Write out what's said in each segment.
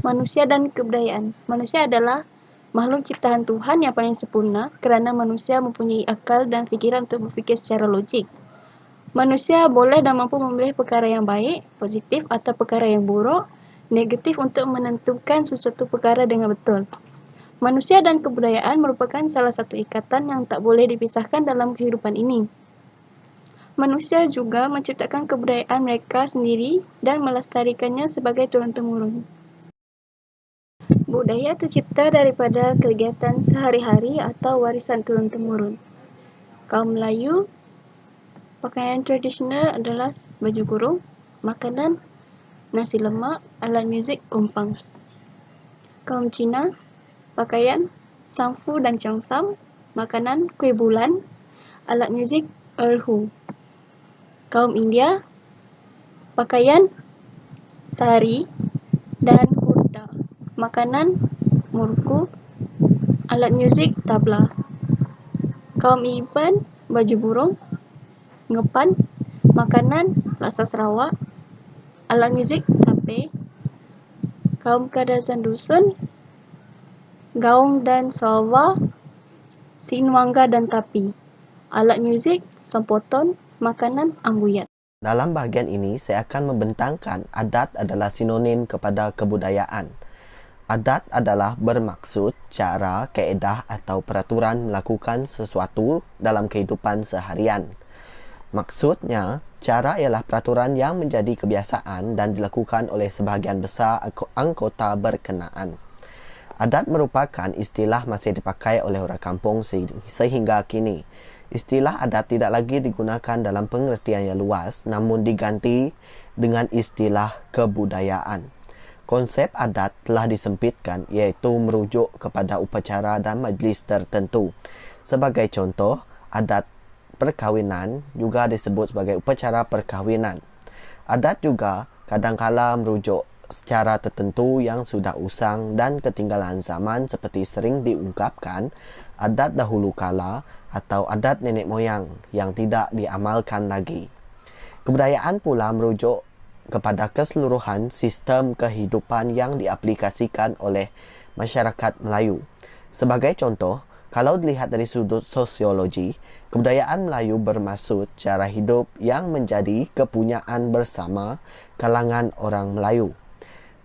Manusia dan kebudayaan. Manusia adalah makhluk ciptaan Tuhan yang paling sempurna kerana manusia mempunyai akal dan fikiran untuk berfikir secara logik. Manusia boleh dan mampu memilih perkara yang baik, positif atau perkara yang buruk, negatif untuk menentukan sesuatu perkara dengan betul. Manusia dan kebudayaan merupakan salah satu ikatan yang tak boleh dipisahkan dalam kehidupan ini. Manusia juga menciptakan kebudayaan mereka sendiri dan melestarikannya sebagai turun-temurun. Budaya tercipta daripada kegiatan sehari-hari atau warisan turun-temurun. Kaum Melayu, pakaian tradisional adalah baju kurung, makanan, nasi lemak, alat muzik, kompang. Kaum Cina, pakaian, sangfu dan cheongsam, makanan, kuih bulan, alat muzik, erhu. Kaum India, pakaian, sari dan kurta, makanan, murku, alat muzik, tabla. Kaum Iban, baju burung, ngepan, makanan, laksa Sarawak, alat muzik, sape. Kaum Kadazan Dusun, gaung dan salwa, sinwangga dan tapi. Alat muzik, sampoton, makanan, ambuyat. Dalam bahagian ini, saya akan membentangkan adat adalah sinonim kepada kebudayaan. Adat adalah bermaksud cara, kaedah atau peraturan melakukan sesuatu dalam kehidupan seharian. Maksudnya, cara ialah peraturan yang menjadi kebiasaan dan dilakukan oleh sebahagian besar anggota berkenaan. Adat merupakan istilah masih dipakai oleh orang kampung sehingga kini. Istilah adat tidak lagi digunakan dalam pengertian yang luas, namun diganti dengan istilah kebudayaan. Konsep adat telah disempitkan, iaitu merujuk kepada upacara dan majlis tertentu. Sebagai contoh, adat perkahwinan juga disebut sebagai upacara perkahwinan. Adat juga kadangkala merujuk secara tertentu yang sudah usang dan ketinggalan zaman seperti sering diungkapkan adat dahulu kala atau adat nenek moyang yang tidak diamalkan lagi. Kebudayaan pula merujuk kepada keseluruhan sistem kehidupan yang diaplikasikan oleh masyarakat Melayu. Sebagai contoh, kalau dilihat dari sudut sosiologi, kebudayaan Melayu bermaksud cara hidup yang menjadi kepunyaan bersama kalangan orang Melayu.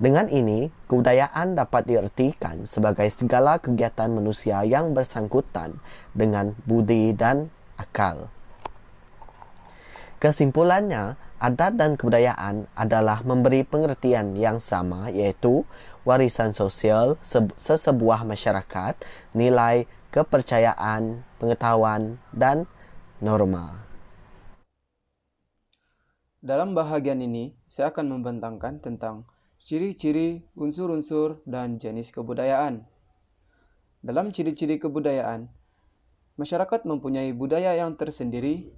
Dengan ini, kebudayaan dapat diertikan sebagai segala kegiatan manusia yang bersangkutan dengan budi dan akal. Kesimpulannya, adat dan kebudayaan adalah memberi pengertian yang sama, iaitu warisan sosial sesebuah masyarakat, nilai, kepercayaan, pengetahuan, dan norma. Dalam bahagian ini, saya akan membentangkan tentang ciri-ciri, unsur-unsur, dan jenis kebudayaan. Dalam ciri-ciri kebudayaan, masyarakat mempunyai budaya yang tersendiri.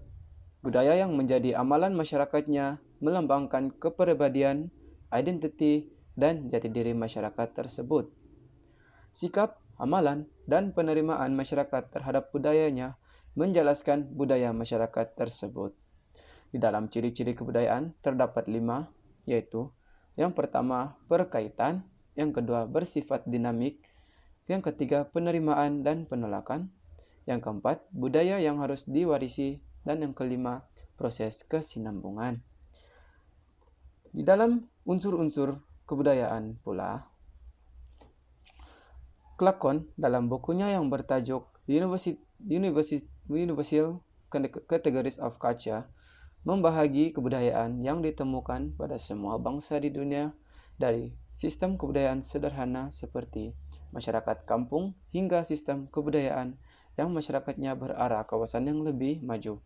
Budaya yang menjadi amalan masyarakatnya melambangkan kepribadian, identiti, dan jati diri masyarakat tersebut. Sikap, amalan, dan penerimaan masyarakat terhadap budayanya menjelaskan budaya masyarakat tersebut. Di dalam ciri-ciri kebudayaan terdapat 5, yaitu yang pertama, perkaitan, yang kedua, bersifat dinamik, yang ketiga, penerimaan dan penolakan, yang keempat, budaya yang harus diwarisi, dan yang kelima, proses kesinambungan. Di dalam unsur-unsur kebudayaan pula, Clarkson dalam bukunya yang bertajuk Universal Categories of Culture membahagi kebudayaan yang ditemukan pada semua bangsa di dunia, dari sistem kebudayaan sederhana seperti masyarakat kampung hingga sistem kebudayaan yang masyarakatnya berarah kawasan yang lebih maju.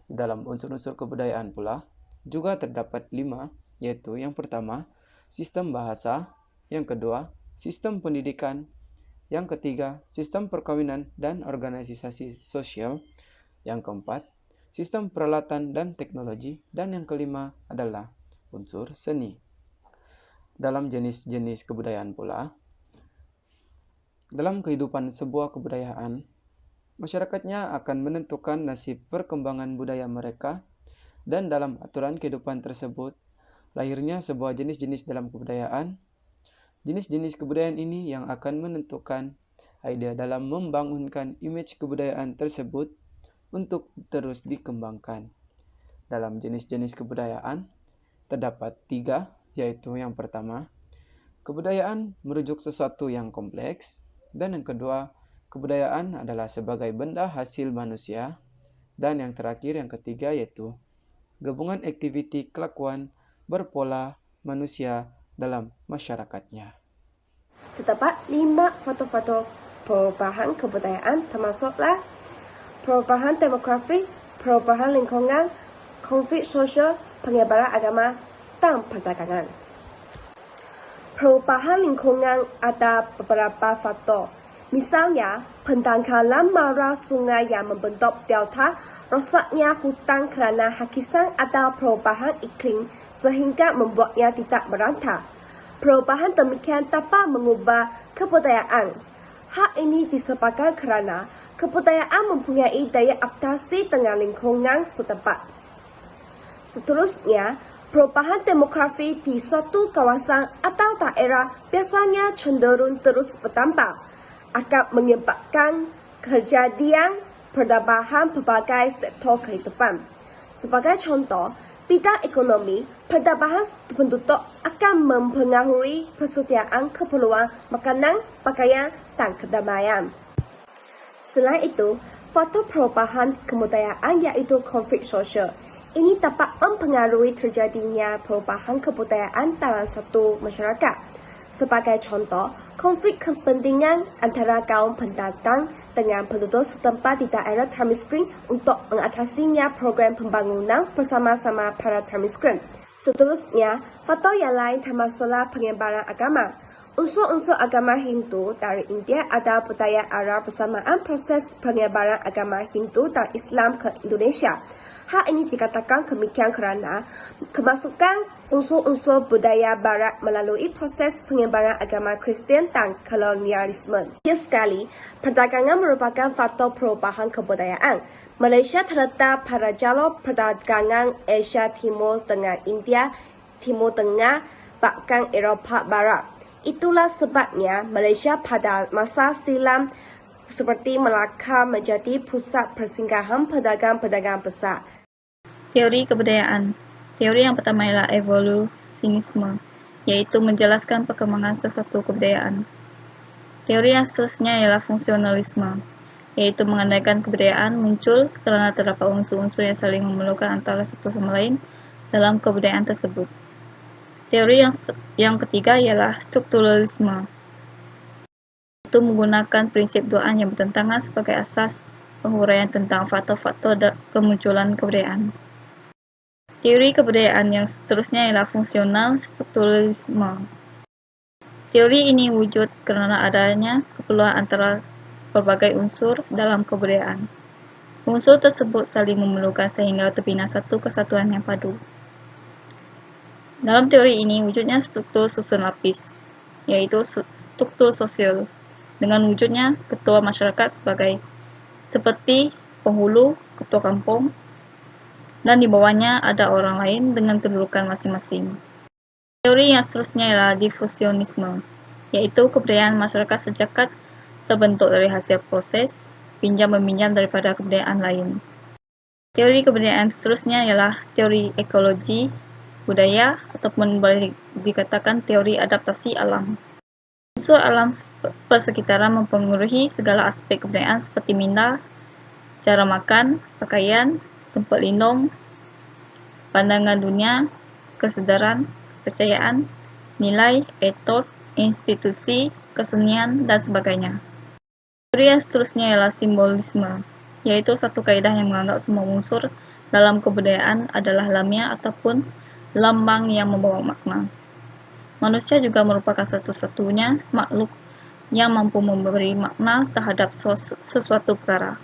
Di dalam unsur-unsur kebudayaan pula juga terdapat 5, yaitu yang pertama, sistem bahasa, yang kedua, sistem pendidikan, yang ketiga, sistem perkawinan dan organisasi sosial, yang keempat, sistem peralatan dan teknologi, dan yang kelima adalah unsur seni. Dalam jenis-jenis kebudayaan pula, dalam kehidupan sebuah kebudayaan, masyarakatnya akan menentukan nasib perkembangan budaya mereka, dan dalam aturan kehidupan tersebut, lahirnya sebuah jenis-jenis dalam kebudayaan, Jenis-jenis kebudayaan ini yang akan menentukan idea dalam membangunkan image kebudayaan tersebut untuk terus dikembangkan. Dalam jenis-jenis kebudayaan, terdapat 3, yaitu yang pertama, kebudayaan merujuk sesuatu yang kompleks, dan yang kedua, kebudayaan adalah sebagai benda hasil manusia, dan yang terakhir, yang ketiga, yaitu gabungan aktiviti kelakuan berpola manusia dalam masyarakatnya. Terdapat 5 faktor-faktor perubahan kebudayaan termasuklah perubahan demografi, perubahan lingkungan, konflik sosial, penyebaran agama, dan perdagangan. Perubahan lingkungan ada beberapa faktor. Misalnya, pendangkalan muara sungai yang membentuk delta, rosaknya hutan kerana hakisan ada perubahan iklim sehingga membuatnya tidak merata. Perubahan demikian dapat mengubah kebudayaan. Hal ini disebabkan kerana kebudayaan mempunyai daya adaptasi dengan lingkungan setempat. Seterusnya, perubahan demografi di suatu kawasan atau daerah biasanya cenderung terus bertambah, akan menyebabkan kejadian penambahan pelbagai sektor kehidupan. Sebagai contoh, bidang ekonomi, penambahan penduduk akan mempengaruhi persediaan keperluan makanan, pakaian, dan kedamaian. Selain itu, faktor perubahan kebudayaan iaitu konflik sosial. Ini dapat mempengaruhi terjadinya perubahan kebudayaan dalam satu masyarakat. Sebagai contoh, konflik kepentingan antara kaum pendatang dengan penduduk setempat di daerah termiskin untuk mengatasinya program pembangunan bersama-sama para termiskin. Seterusnya, faktor yang lain termasuklah penyebaran agama. Unsur-unsur agama Hindu dari India ada budaya Arab bersamaan proses penyebaran agama Hindu dan Islam ke Indonesia. Hal ini dikatakan demikian kerana kemasukan unsur-unsur budaya Barat melalui proses penyebaran agama Kristian dan kolonialisme. Terakhir sekali, perdagangan merupakan faktor perubahan kebudayaan. Malaysia terletak pada jalur perdagangan Asia Timur dengan India, Timur Tengah, bahkan Eropah Barat. Itulah sebabnya Malaysia pada masa silam seperti Melaka menjadi pusat persinggahan pedagang-pedagang besar. Teori kebudayaan. Teori yang pertama ialah evolusionisme, yaitu menjelaskan perkembangan sesuatu kebudayaan. Teori yang seterusnya ialah fungsionalisme, yaitu mengandaikan kebudayaan muncul kerana terdapat unsur-unsur yang saling memerlukan antara satu sama lain dalam kebudayaan tersebut. Teori yang ketiga ialah strukturalisme, yaitu menggunakan prinsip doaan yang bertentangan sebagai asas penghuraian tentang faktor-faktor kemunculan kebudayaan. Teori kebudayaan yang seterusnya ialah fungsional strukturalisme. Teori ini wujud kerana adanya keperluan antara pelbagai unsur dalam kebudayaan. Unsur tersebut saling memerlukan sehingga terbina satu kesatuan yang padu. Dalam teori ini wujudnya struktur susun lapis, yaitu struktur sosial, dengan wujudnya ketua masyarakat seperti penghulu, ketua kampung, dan di bawahnya ada orang lain dengan kedudukan masing-masing. Teori yang seterusnya ialah difusionisme, yaitu kebudayaan masyarakat sejakat terbentuk dari hasil proses pinjam-meminjam daripada kebudayaan lain. Teori kebudayaan seterusnya ialah teori ekologi budaya ataupun boleh dikatakan teori adaptasi alam. Unsur alam persekitaran mempengaruhi segala aspek kebudayaan seperti minda, cara makan, pakaian, tempat lindung, pandangan dunia, kesedaran, kepercayaan, nilai, etos, institusi, kesenian, dan sebagainya. Teori yang seterusnya ialah simbolisme, yaitu satu kaedah yang menganggap semua unsur dalam kebudayaan adalah lamiah ataupun lambang yang membawa makna. Manusia juga merupakan satu-satunya makhluk yang mampu memberi makna terhadap sesuatu perkara.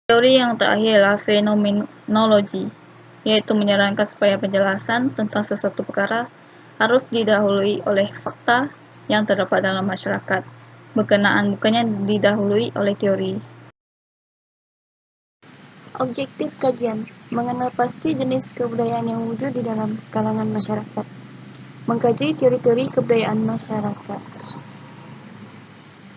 Teori yang terakhir adalah fenomenologi, yaitu menyarankan supaya penjelasan tentang sesuatu perkara harus didahului oleh fakta yang terdapat dalam masyarakat, bukannya didahului oleh teori. Objektif kajian, mengenal pasti jenis kebudayaan yang wujud di dalam kalangan masyarakat. Mengkaji teori-teori kebudayaan masyarakat.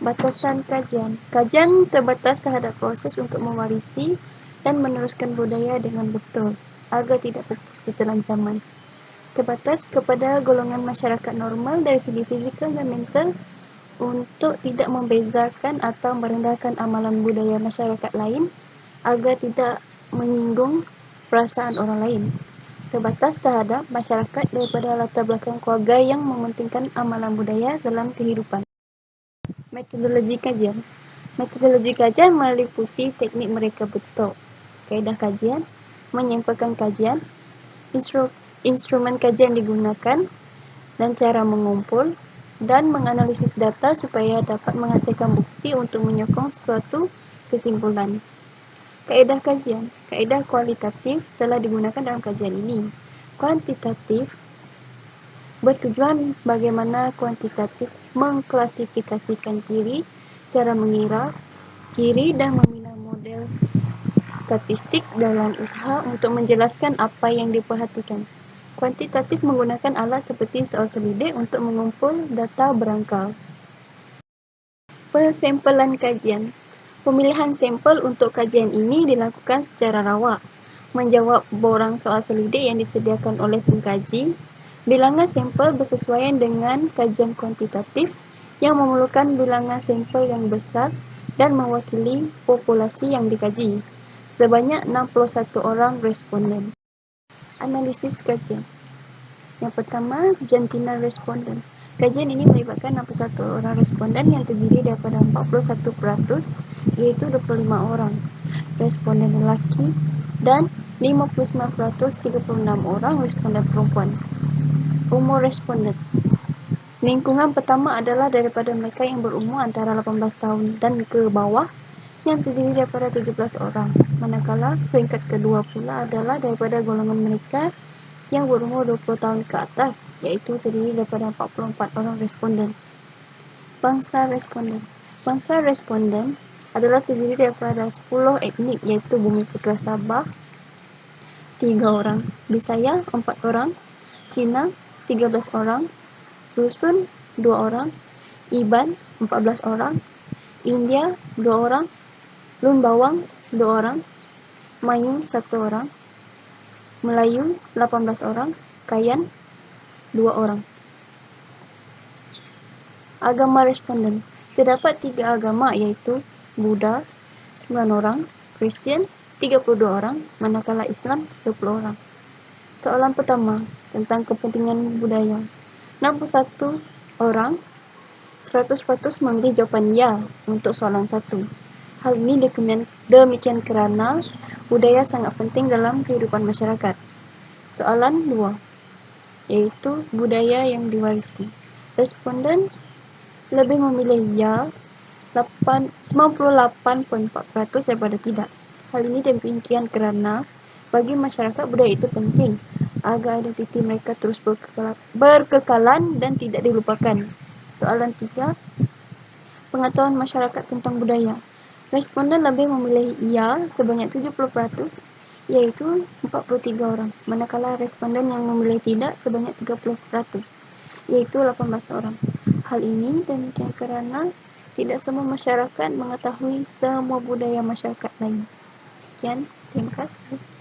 Batasan kajian. Kajian terbatas terhadap proses untuk mewarisi dan meneruskan budaya dengan betul, agar tidak pupus ditelan zaman. Terbatas kepada golongan masyarakat normal dari segi fizikal dan mental untuk tidak membezakan atau merendahkan amalan budaya masyarakat lain agar tidak menyinggung perasaan orang lain. Terbatas terhadap masyarakat daripada latar belakang keluarga yang mementingkan amalan budaya dalam kehidupan. Metodologi kajian. Metodologi kajian meliputi teknik mereka bentuk, kaedah kajian, menyampaikan kajian, instrumen kajian digunakan, dan cara mengumpul dan menganalisis data supaya dapat menghasilkan bukti untuk menyokong suatu kesimpulan. Kaedah kajian. Kaedah kualitatif telah digunakan dalam kajian ini. Kuantitatif bertujuan bagaimana kuantitatif mengklasifikasikan ciri, cara mengira, ciri dan membina model statistik dalam usaha untuk menjelaskan apa yang diperhatikan. Kuantitatif menggunakan alat seperti soal selidik untuk mengumpul data berangkal. Persempelan kajian. Pemilihan sampel untuk kajian ini dilakukan secara rawak, menjawab borang soal selidik yang disediakan oleh pengkaji. Bilangan sampel bersesuaian dengan kajian kuantitatif yang memerlukan bilangan sampel yang besar dan mewakili populasi yang dikaji. Sebanyak 61 orang responden. Analisis kajian. Yang pertama, jantinal responden. Kajian ini melibatkan 61 orang responden yang terdiri daripada 41%, iaitu 25 orang responden lelaki, dan 59% 36 orang responden perempuan. Umur responden. Lingkungan pertama adalah daripada mereka yang berumur antara 18 tahun dan ke bawah yang terdiri daripada 17 orang, manakala peringkat kedua pula adalah daripada golongan mereka yang berumur 20 tahun ke atas, iaitu terdiri daripada 44 orang responden. Bangsa responden. Bangsa responden adalah terdiri daripada 10 etnik, iaitu Bumiputera Sabah 3 orang, Bisaya 4 orang, Cina 13 orang, Dusun 2 orang, Iban 14 orang, India 2 orang, Lun Bawang 2 orang, Mayung 1 orang, Melayu 18 orang, Kayan 2 orang. Agama responden. Terdapat 3 agama, iaitu Buddha 9 orang, Kristian 32 orang, manakala Islam 20 orang. Soalan pertama tentang kepentingan budaya. 61 orang 100% memilih jawapan ya untuk soalan 1. Hal ini demikian kerana budaya sangat penting dalam kehidupan masyarakat. Soalan 2, iaitu budaya yang diwarisi. Responden lebih memilih ya 98.4% daripada tidak. Hal ini demikian kerana bagi masyarakat budaya itu penting agar identiti mereka terus berkekalan dan tidak dilupakan. Soalan 3, pengetahuan masyarakat tentang budaya. Responden lebih memilih ya sebanyak 70%, iaitu 43 orang, manakala responden yang memilih tidak sebanyak 30%, iaitu 18 orang. Hal ini demikian kerana tidak semua masyarakat mengetahui semua budaya masyarakat lain. Sekian, terima kasih.